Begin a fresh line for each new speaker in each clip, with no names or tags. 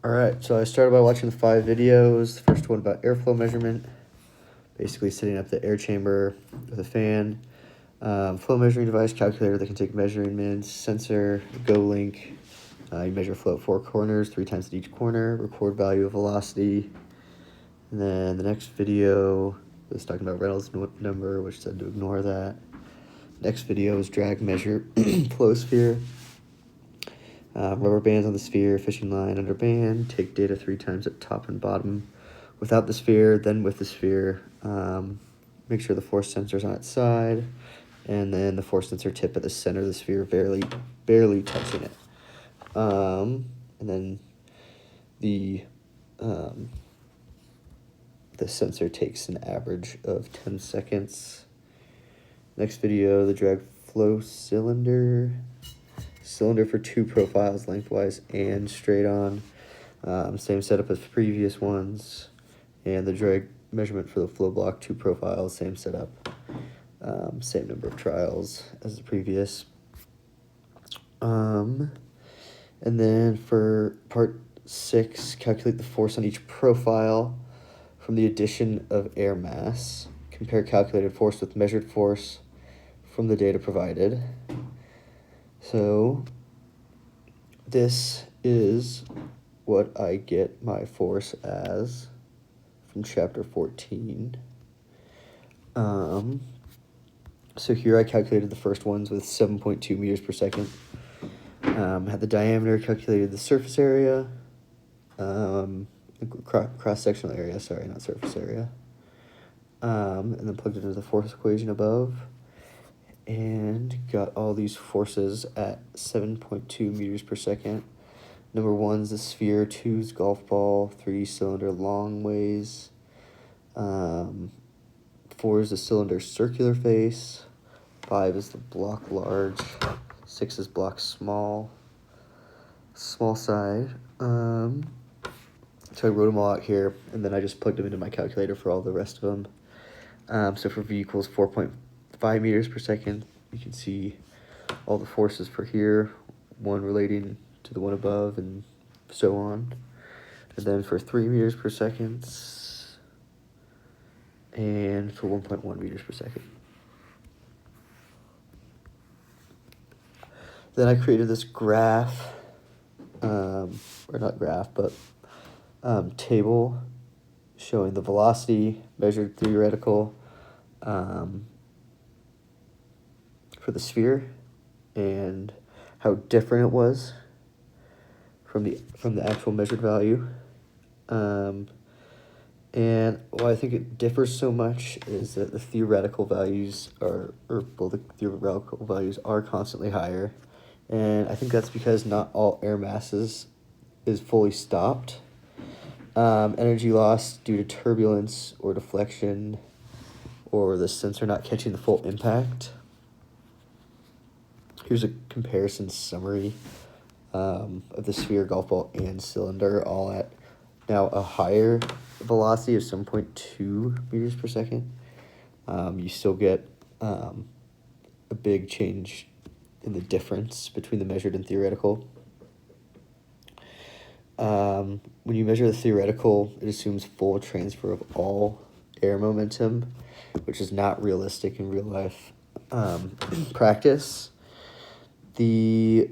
All right, so I started by watching the 5 videos. The first one about airflow measurement, basically setting up the air chamber with a fan, flow measuring device, calculator that can take measurements, sensor, GoLink. You measure flow at 4 corners, 3 times at each corner, record value of velocity. And then the next video was talking about Reynolds number, which said to ignore that. Next video is drag measure flow sphere. Rubber bands on the sphere, fishing line under band, take data 3 times at top and bottom without the sphere, then with the sphere. Make sure the force sensor is on its side, and then the force sensor tip at the center of the sphere, barely touching it. And then the sensor takes an average of 10 seconds. Next video, the drag flow cylinder for 2 profiles, lengthwise and straight on. Same setup as previous ones. And the drag measurement for the flow block, 2 profiles, same setup. Same number of trials as the previous. And then for part 6, calculate the force on each profile from the addition of air mass. Compare calculated force with measured force from the data provided. So this is what I get my force as from chapter 14. So here I calculated the first ones with 7.2 meters per second. Had the diameter, calculated the surface area, cross-sectional area, sorry, not surface area. And then plugged it into the force equation above. And got all these forces at 7.2 meters per second. Number 1's the sphere, 2's golf ball, 3 cylinder long ways, 4 is the cylinder circular face, 5 is the block large, 6 is block small side. So I wrote them all out here, and then I just plugged them into my calculator for all the rest of them. So for V equals 4.5 meters per second, you can see all the forces for here, one relating to the one above, and so on. And then for 3 meters per second, and for 1.1 meters per second. Then I created this graph, or not graph, but table showing the velocity measured theoretical for the sphere and how different it was from the actual measured value. And why I think it differs so much is that the theoretical values are constantly higher. And I think that's because not all air masses is fully stopped. Energy loss due to turbulence or deflection or the sensor not catching the full impact. Here's a comparison summary of the sphere, golf ball, and cylinder, all at now a higher velocity of 7.2 meters per second. You still get a big change in the difference between the measured and theoretical. When you measure the theoretical, it assumes full transfer of all air momentum, which is not realistic in real life practice. The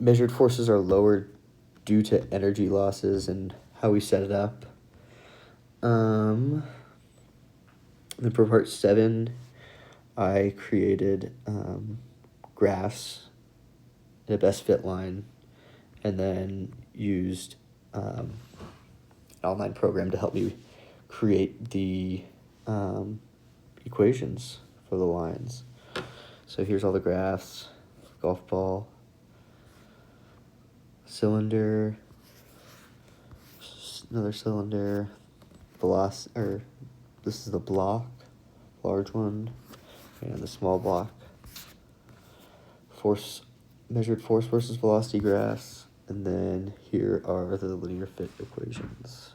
measured forces are lower due to energy losses and how we set it up. Then for part 7, I created graphs in a best fit line, and then used an online program to help me create the equations for the lines. So here's all the graphs: golf ball, cylinder, another cylinder, this is the block, large one, and the small block. Measured force versus velocity graphs, and then here are the linear fit equations.